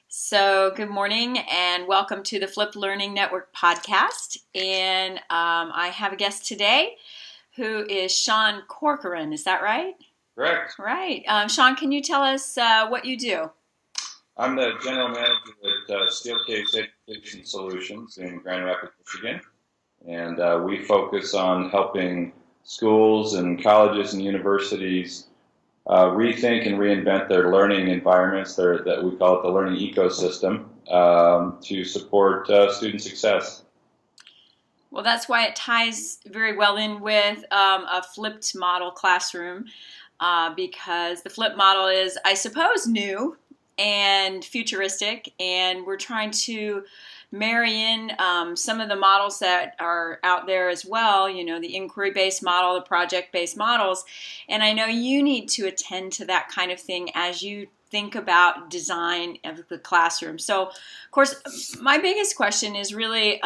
So, good morning and welcome to the Flip Learning Network podcast. And I have a guest today who is Sean Corcorran. Is that right? Correct. Right. Sean, can you tell us what you do? I'm the general manager at Steelcase Education Solutions in Grand Rapids, Michigan, and we focus on helping schools and colleges and universities rethink and reinvent their learning environments, that we call it the learning ecosystem, to support student success. Well, that's why it ties very well in with a flipped model classroom because the flipped model is, I suppose, new and futuristic, and we're trying to marry in some of the models that are out there as well, the inquiry-based model, the project-based models, and I know you need to attend to that kind of thing as you think about design of the classroom. So, of course, my biggest question is really,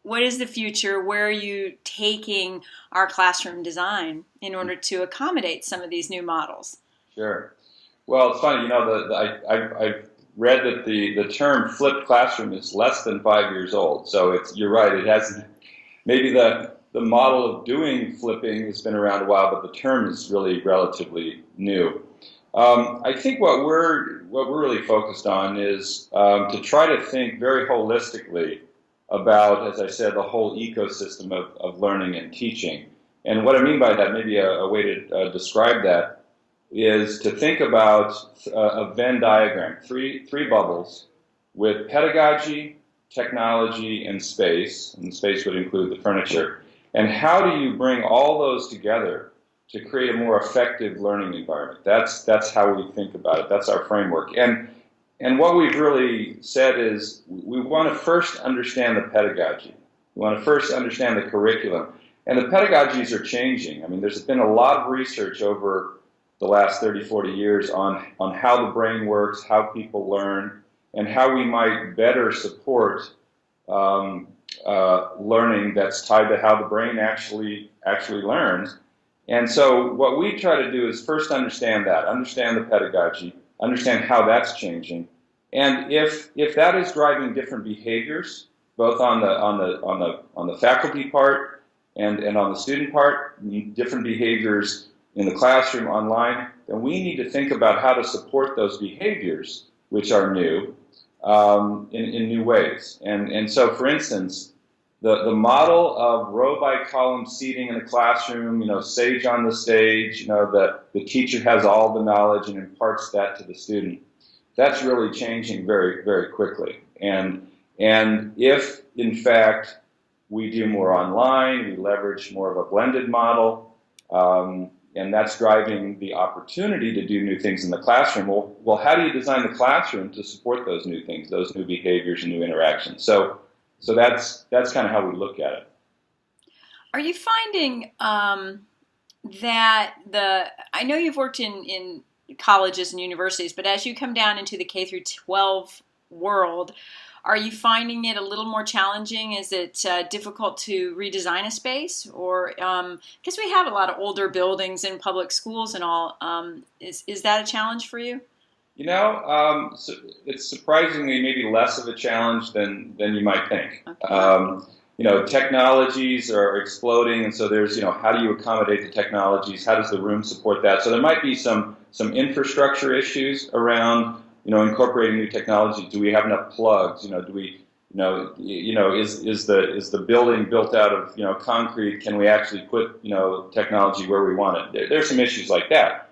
what is the future? Where are you taking our classroom design in order to accommodate some of these new models? Sure. Well, it's funny, I've read that the term flipped classroom is less than 5 years old. So you're right, it hasn't, maybe the model of doing flipping has been around a while, but the term is really relatively new. I think what we're really focused on is to try to think very holistically about, as I said, the whole ecosystem of learning and teaching. And what I mean by that, maybe a way to describe that, is to think about a Venn diagram, three bubbles with pedagogy, technology, and space space would include the furniture. And how do you bring all those together to create a more effective learning environment? That's how we think about it. That's our framework. And what we've really said is we want to first understand the pedagogy. We want to first understand the curriculum. And the pedagogies are changing. I mean, there's been a lot of research over the last 30, 40 years on how the brain works, how people learn, and how we might better support learning that's tied to how the brain actually learns. And so what we try to do is first understand the pedagogy, understand how that's changing, and if that is driving different behaviors, both on the faculty part and on the student part, different behaviors in the classroom, online, then we need to think about how to support those behaviors, which are new, in new ways. And so, for instance, the model of row by column seating in the classroom, sage on the stage, the teacher has all the knowledge and imparts that to the student. That's really changing very, very quickly. And if, in fact, we do more online, we leverage more of a blended model, and that's driving the opportunity to do new things in the classroom. Well, how do you design the classroom to support those new things, those new behaviors and new interactions? So that's kind of how we look at it. Are you finding that I know you've worked in colleges and universities, but as you come down into the K through 12 world, are you finding it a little more challenging? Is it difficult to redesign a space? Or, because we have a lot of older buildings in public schools and all, is that a challenge for you? So it's surprisingly maybe less of a challenge than you might think. Okay. Technologies are exploding, and so there's, how do you accommodate the technologies? How does the room support that? So there might be some infrastructure issues around, incorporating new technology. Do we have enough plugs? Do we, is the building built out of, concrete? Can we actually put, technology where we want it? There's some issues like that.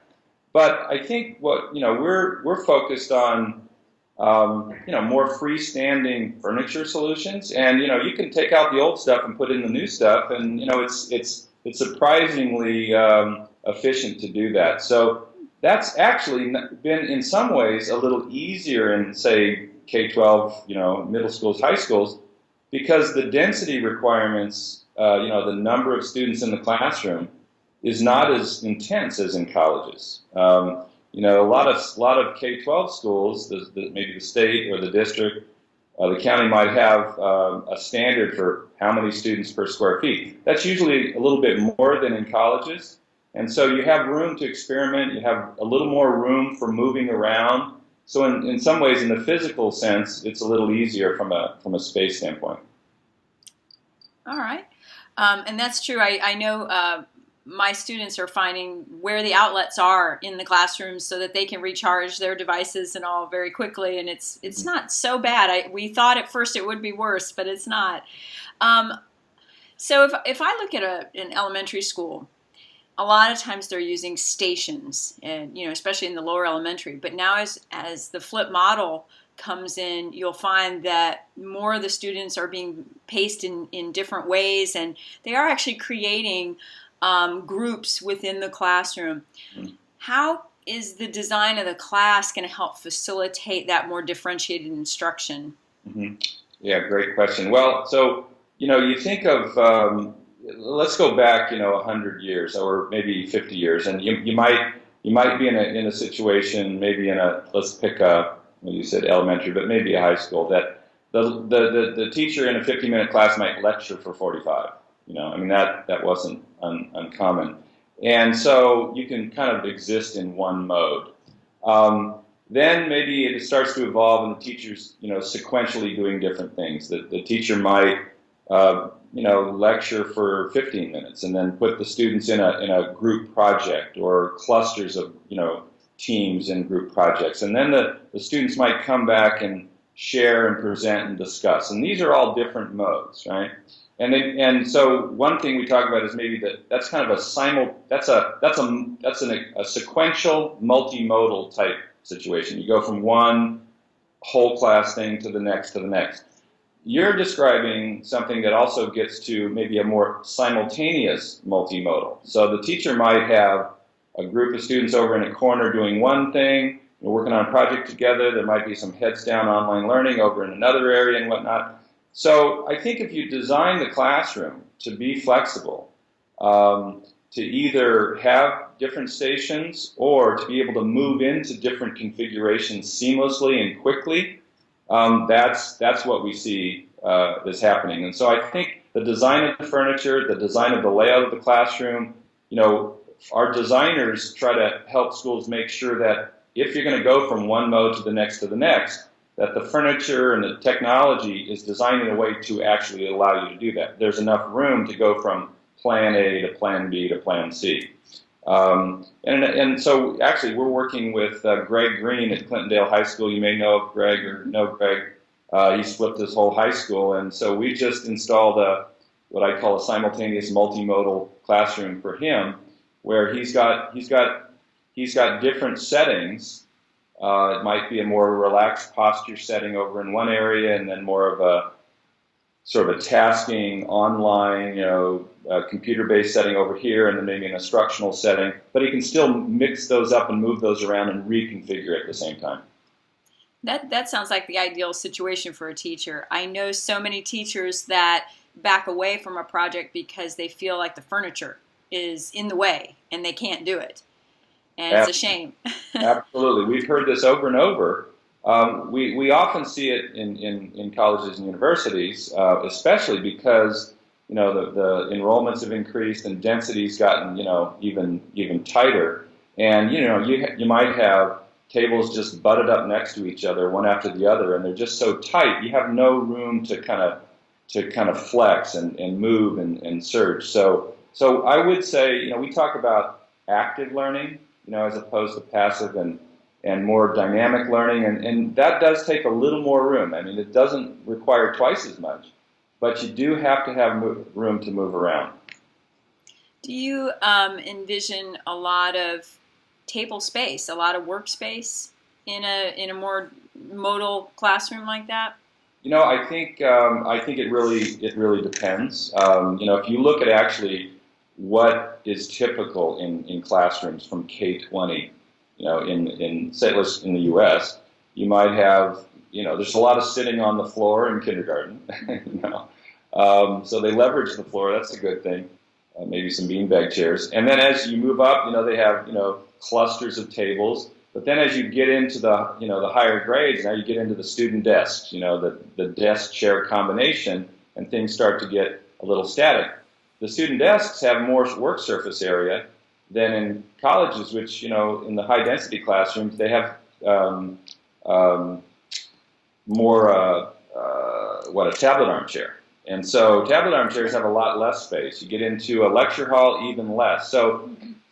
But I think what, we're focused on, more freestanding furniture solutions. And, you can take out the old stuff and put in the new stuff. And, it's surprisingly efficient to do that. So that's actually been, in some ways, a little easier in, say, K-12, middle schools, high schools, because the density requirements, the number of students in the classroom is not as intense as in colleges. A lot of K-12 schools, maybe the state or the district, the county might have a standard for how many students per square feet. That's usually a little bit more than in colleges. And so you have room to experiment. You have a little more room for moving around. So in some ways, in the physical sense, it's a little easier from a space standpoint. All right. And that's true. I know my students are finding where the outlets are in the classrooms so that they can recharge their devices and all very quickly. And it's not so bad. We thought at first it would be worse, but it's not. So if I look at an elementary school, a lot of times they're using stations, and especially in the lower elementary. But now as the flip model comes in, you'll find that more of the students are being paced in different ways, and they are actually creating groups within the classroom. How is the design of the class going to help facilitate that more differentiated instruction? Mm-hmm. Yeah, great question. Well, so you think of let's go back 100 years or maybe 50 years, and you might be in a situation, maybe let's pick you said elementary, but maybe a high school, that the teacher in a 50-minute class might lecture for 45. I mean that wasn't uncommon, and so you can kind of exist in one mode. Then maybe it starts to evolve, and the teacher's sequentially doing different things. The teacher might lecture for 15 minutes, and then put the students in a group project or clusters of teams in group projects, and then the students might come back and share and present and discuss, and these are all different modes, right? And so one thing we talk about is maybe that's kind of a sequential multimodal type situation. You go from one whole class thing to the next to the next. You're describing something that also gets to maybe a more simultaneous multimodal. So the teacher might have a group of students over in a corner doing one thing, working on a project together. There might be some heads down online learning over in another area and whatnot. So I think if you design the classroom to be flexible, to either have different stations or to be able to move into different configurations seamlessly and quickly, that's what we see is happening. And so I think the design of the furniture, the design of the layout of the classroom, our designers try to help schools make sure that if you're going to go from one mode to the next, that the furniture and the technology is designed in a way to actually allow you to do that. There's enough room to go from plan A to plan B to plan C. And so actually we're working with Greg Green at Clintondale High School. You may know of Greg or know Greg. He's flipped his whole high school, and so we just installed what I call a simultaneous multimodal classroom for him, where he's got different settings. It might be a more relaxed posture setting over in one area, and then more of a sort of a tasking online, computer-based setting over here, and then maybe an instructional setting. But he can still mix those up and move those around and reconfigure at the same time. That sounds like the ideal situation for a teacher. I know so many teachers that back away from a project because they feel like the furniture is in the way and they can't do it. And it's a shame. Absolutely. We've heard this over and over. We often see it in colleges and universities, especially because the enrollments have increased and density's gotten even tighter. And you might have tables just butted up next to each other, one after the other, and they're just so tight. You have no room to kind of flex and move and surge. So I would say we talk about active learning, as opposed to passive and more dynamic learning, and that does take a little more room. I mean, it doesn't require twice as much, but you do have to have room to move around. Do you envision a lot of table space, a lot of workspace in a more modal classroom like that? I think it really depends. If you look at actually what is typical in classrooms from K-20, in the U.S., you might have, there's a lot of sitting on the floor in kindergarten, so they leverage the floor. That's a good thing. Maybe some beanbag chairs. And then as you move up, they have, clusters of tables. But then as you get into the higher grades, now you get into the student desks, the desk chair combination, and things start to get a little static. The student desks have more work surface area than in colleges, which, in the high density classrooms, they have um, more a tablet armchair. And so tablet armchairs have a lot less space. You get into a lecture hall, even less. So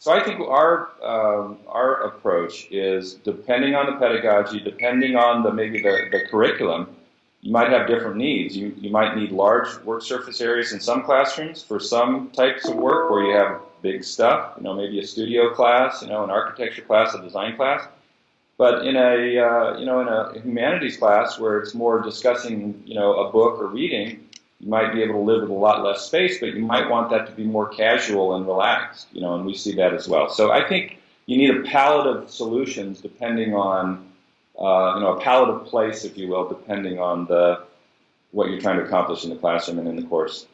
I think our approach is, depending on the pedagogy, depending on maybe the curriculum, you might have different needs. You might need large work surface areas in some classrooms for some types of work where you have big stuff, maybe a studio class, an architecture class, a design class. But in a humanities class where it's more discussing, a book or reading, you might be able to live with a lot less space, but you might want that to be more casual and relaxed, and we see that as well. So I think you need a palette of solutions depending on, a palette of place, if you will, depending on what you're trying to accomplish in the classroom and in the course.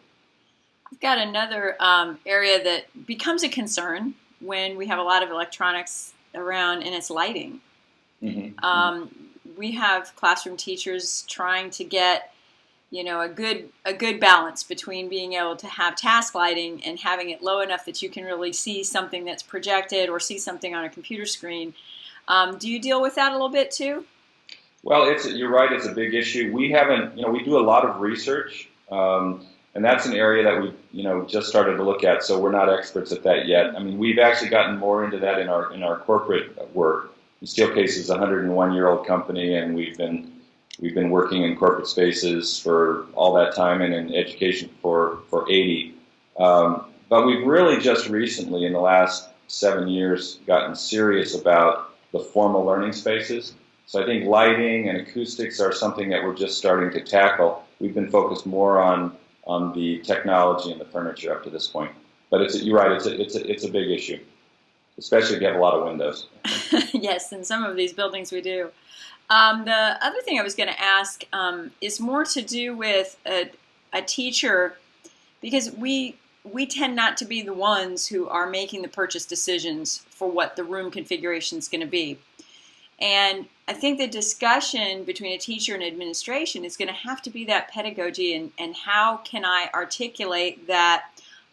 I've got another area that becomes a concern when we have a lot of electronics around, and it's lighting. Mm-hmm. We have classroom teachers trying to get, a good balance between being able to have task lighting and having it low enough that you can really see something that's projected or see something on a computer screen. Do you deal with that a little bit too? Well, you're right. It's a big issue. We haven't, we do a lot of research, and that's an area that we've, just started to look at. So we're not experts at that yet. I mean, we've actually gotten more into that in our corporate work. Steelcase is a 101-year-old company, and we've been working in corporate spaces for all that time, and in education for 80. But we've really just recently, in the last 7 years, gotten serious about the formal learning spaces. So I think lighting and acoustics are something that we're just starting to tackle. We've been focused more on the technology and the furniture up to this point. But you're right, it's a big issue, especially if you have a lot of windows. Yes, in some of these buildings we do. The other thing I was going to ask is more to do with a teacher, because we tend not to be the ones who are making the purchase decisions for what the room configuration is going to be. And I think the discussion between a teacher and administration is going to have to be that pedagogy, and how can I articulate that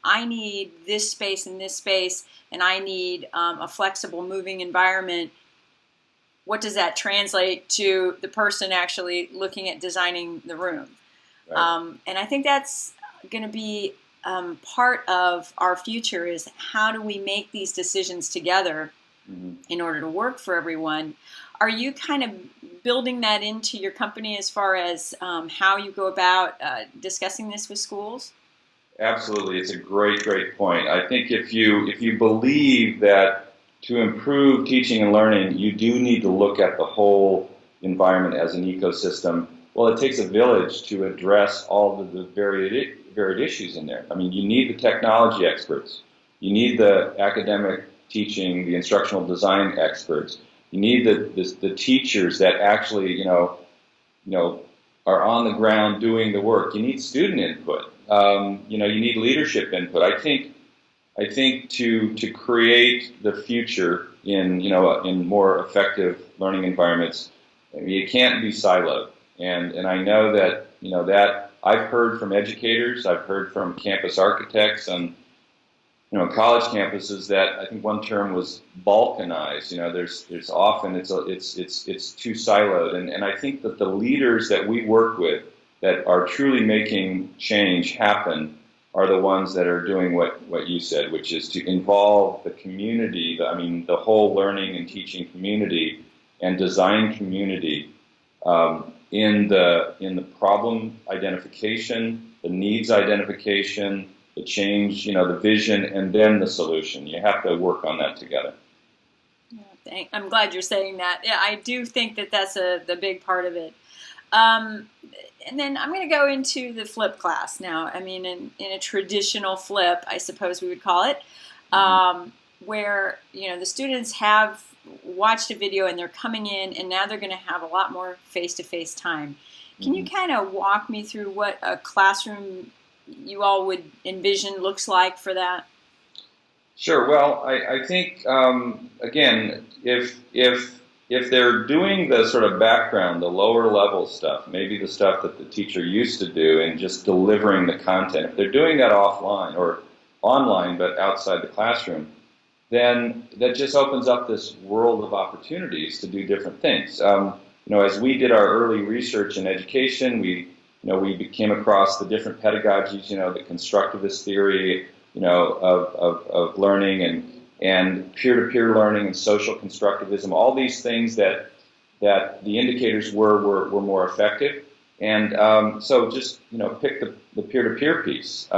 I need this space and this space, and I need a flexible moving environment. What does that translate to the person actually looking at designing the room? Right. And I think that's going to be part of our future, is how do we make these decisions together in order to work for everyone? Are you kind of building that into your company as far as how you go about discussing this with schools? Absolutely. It's a great point. I think if you believe that to improve teaching and learning, you do need to look at the whole environment as an ecosystem. Well, it takes a village to address all of the varied issues in there. I mean, you need the technology experts. You need the academic teaching, the instructional design experts. You need the teachers that actually, are on the ground doing the work. You need student input. You need leadership input. I think to create the future in more effective learning environments, you can't be siloed. And I know that that I've heard from educators, I've heard from campus architects, and college campuses that I think one term was balkanized. There's often it's too siloed, and I think that the leaders that we work with that are truly making change happen are the ones that are doing what you said, which is to involve the community, the whole learning and teaching community and design community in the problem identification, the needs identification, the change, the vision, and then the solution. You have to work on that together. Yeah, I'm glad you're saying that. Yeah, I do think that that's the big part of it. And then I'm going to go into the flip class now. I mean, in a traditional flip, I suppose we would call it, where the students have watched a video and they're coming in, and now they're going to have a lot more face-to-face time. Can you kind of walk me through what a classroom you all would envision looks like for that? Sure. Well, I think again, if they're doing the sort of background, the lower level stuff, maybe the stuff that the teacher used to do and just delivering the content, if they're doing that offline or online but outside the classroom, then that just opens up this world of opportunities to do different things. as we did our early research in education, we came across the different pedagogies, the constructivist theory, of learning and peer-to-peer learning and social constructivism, all these things that the indicators were more effective. And so just, pick the peer-to-peer piece.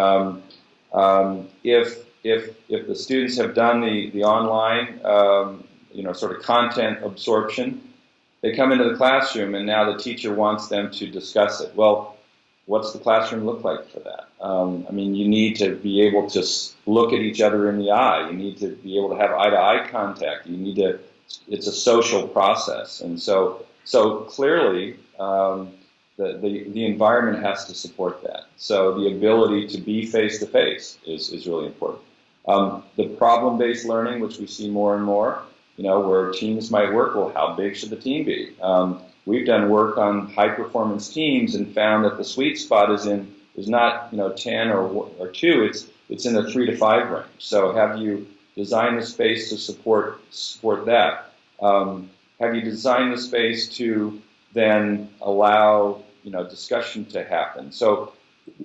If the students have done the online, sort of content absorption, they come into the classroom and now the teacher wants them to discuss it. Well, what's the classroom look like for that? You need to be able to look at each other in the eye. You need to be able to have eye-to-eye contact. It's a social process. And so clearly, the environment has to support that. So the ability to be face-to-face is really important. The problem-based learning, which we see more and more, where teams might work, well, how big should the team be? We've done work on high-performance teams and found that the sweet spot is not 10 or 2. It's in the 3 to 5 range. So have you designed the space to support that? Have you designed the space to then allow discussion to happen? So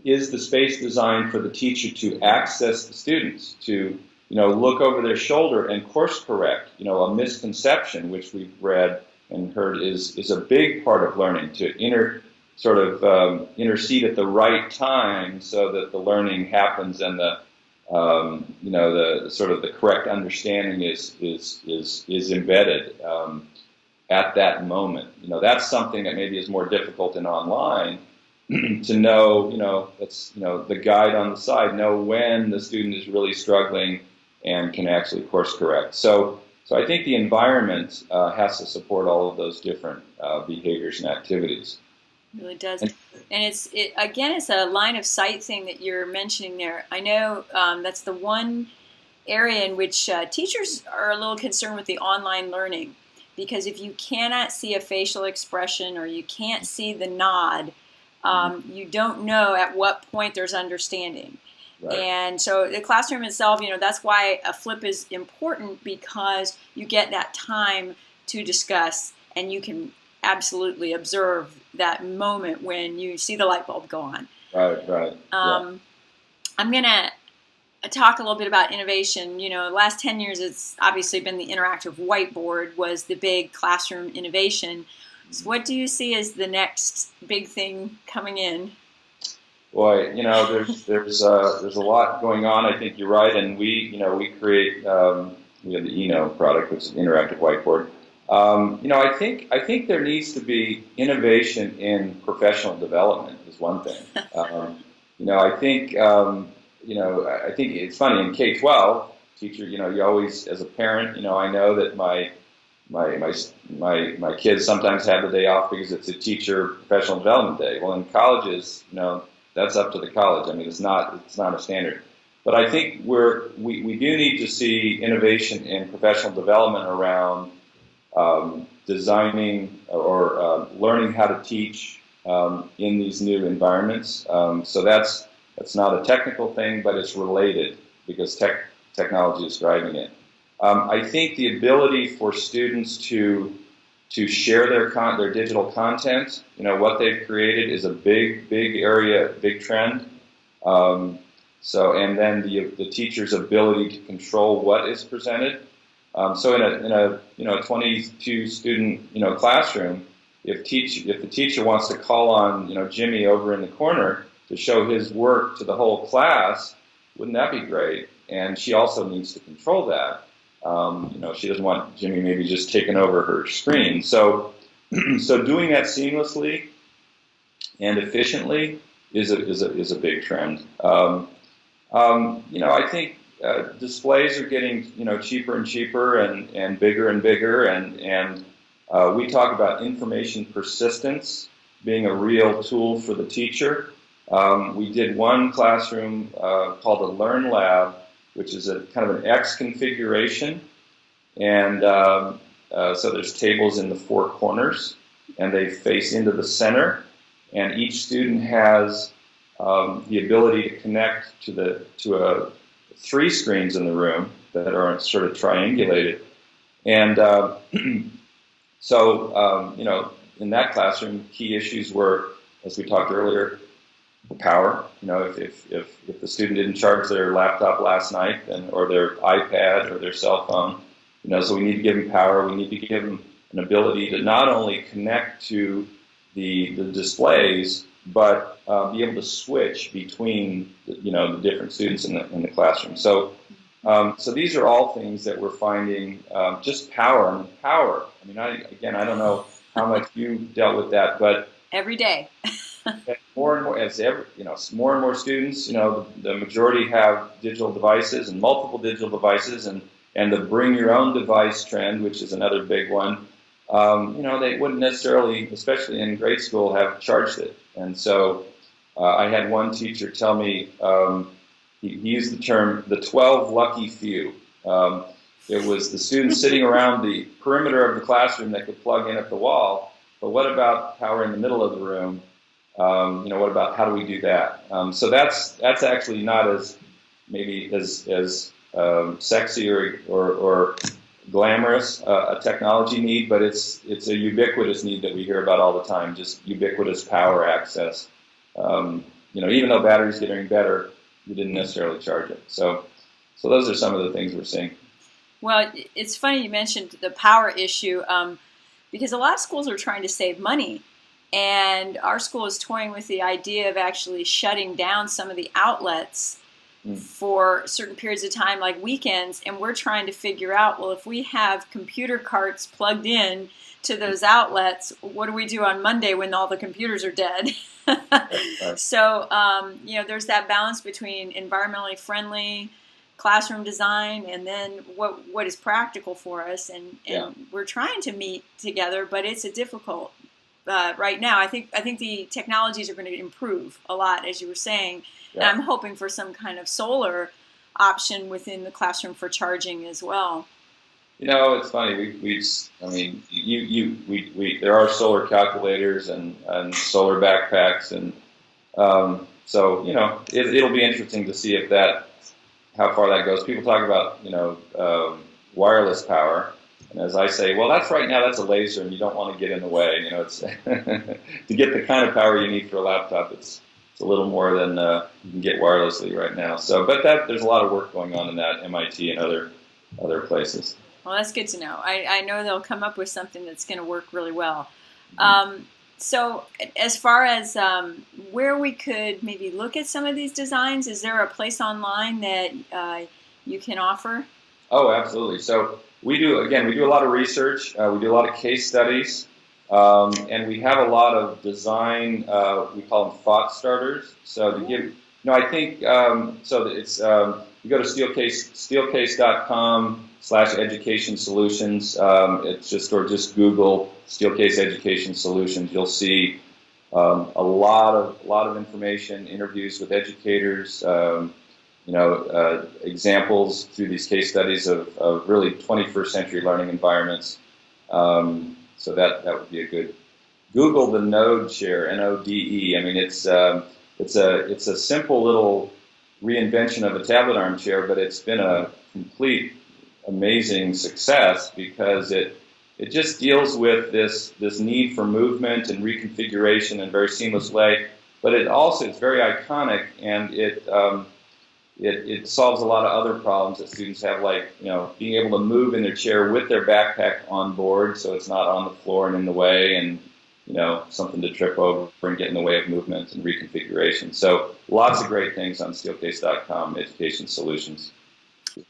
is the space designed for the teacher to access the students, to look over their shoulder and course correct a misconception, which we've read and heard is a big part of learning, to intercede at the right time so that the learning happens and the correct understanding is embedded at that moment. That's something that maybe is more difficult in online to know. That's the guide on the side, know when the student is really struggling and can actually course correct. So I think the environment has to support all of those different behaviors and activities. It really does. And it's a line of sight thing that you're mentioning there. I know that's the one area in which teachers are a little concerned with the online learning, because if you cannot see a facial expression or you can't see the nod, you don't know at what point there's understanding. Right. And so the classroom itself, that's why a flip is important, because you get that time to discuss and you can absolutely observe that moment when you see the light bulb go on. Right. I'm going to talk a little bit about innovation. The last 10 years, it's obviously been the interactive whiteboard was the big classroom innovation. So what do you see as the next big thing coming in? Boy, there's a lot going on. I think you're right, and we create we have the product, which is an interactive whiteboard. I think there needs to be innovation in professional development is one thing. I think it's funny in K-12 teacher. You always, as a parent, I know that my kids sometimes have the day off because it's a teacher professional development day. Well, in colleges, that's up to the college. It's not a standard. But I think we do need to see innovation in professional development around designing or learning how to teach in these new environments. So that's not a technical thing, but it's related because technology is driving it. I think the ability for students to share their digital content, what they've created, is a big area, big trend. And then the teacher's ability to control what is presented. So in a 22 student classroom, if the teacher wants to call on Jimmy over in the corner to show his work to the whole class, wouldn't that be great? And she also needs to control that. She doesn't want Jimmy maybe just taking over her screen. So doing that seamlessly and efficiently is a big trend. I think displays are getting cheaper and cheaper and bigger, and we talk about information persistence being a real tool for the teacher. We did one classroom called a Learn Lab, which is a kind of an X configuration, and so there's tables in the 4 corners, and they face into the center, and each student has the ability to connect to 3 screens in the room that are sort of triangulated, and in that classroom, key issues were, as we talked earlier, the power. If the student didn't charge their laptop last night, or their iPad or their cell phone, so we need to give them power. We need to give them an ability to not only connect to the displays, but be able to switch between the different students in the classroom. So these are all things that we're finding. Just power. I don't know how much you dealt with that, but every day. more and more, more and more students, the majority have digital devices and multiple digital devices, and the bring your own device trend, which is another big one. They wouldn't necessarily, especially in grade school, have charged it. And so I had one teacher tell me, he used the term, the 12 lucky few. It was the students sitting around the perimeter of the classroom that could plug in at the wall, but what about power in the middle of the room? What about, how do we do that? So that's actually not as sexy or glamorous a technology need, but it's a ubiquitous need that we hear about all the time. Just ubiquitous power access. Even though batteries getting better, we didn't necessarily charge it. So those are some of the things we're seeing. Well, it's funny you mentioned the power issue, because a lot of schools are trying to save money. And our school is toying with the idea of actually shutting down some of the outlets for certain periods of time, like weekends. And we're trying to figure out, well, if we have computer carts plugged in to those outlets, what do we do on Monday when all the computers are dead? So, there's that balance between environmentally friendly classroom design and then what is practical for us. And we're trying to meet together, but it's a difficult right now. I think the technologies are going to improve a lot, as you were saying, and I'm hoping for some kind of solar option within the classroom for charging as well. It's funny. There are solar calculators and solar backpacks, and so it'll be interesting to see how far that goes. People talk about wireless power. And as I say, well, that's right now, that's a laser, and you don't want to get in the way. It's to get the kind of power you need for a laptop, it's a little more than you can get wirelessly right now. So, but there's a lot of work going on in that, MIT and other places. Well, that's good to know. I know they'll come up with something that's going to work really well. So as far as where we could maybe look at some of these designs, is there a place online that you can offer? Oh, absolutely. So we do a lot of research. We do a lot of case studies. And we have a lot of design, we call them thought starters. So to give, I think, so that it's, you go to steelcase.com/education solutions. It's just Google Steelcase Education Solutions. You'll see a lot of information, interviews with educators, examples through these case studies of really 21st century learning environments. So that would be a good. Google the Node chair, NODE. I mean, it's a simple little reinvention of a tablet armchair, but it's been a complete amazing success because it just deals with this need for movement and reconfiguration in a very seamless way. But it's very iconic, and it solves a lot of other problems that students have, like being able to move in their chair with their backpack on board, so it's not on the floor and in the way, and something to trip over and get in the way of movement and reconfiguration. So lots of great things on steelcase.com, Education Solutions.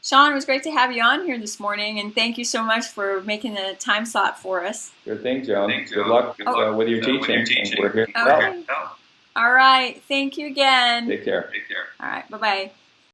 Sean, it was great to have you on here this morning, and thank you so much for making a time slot for us. Good thing, Joan. Good luck with your teaching. We're here. Okay. All right. Thank you again. Take care. All right. Bye-bye.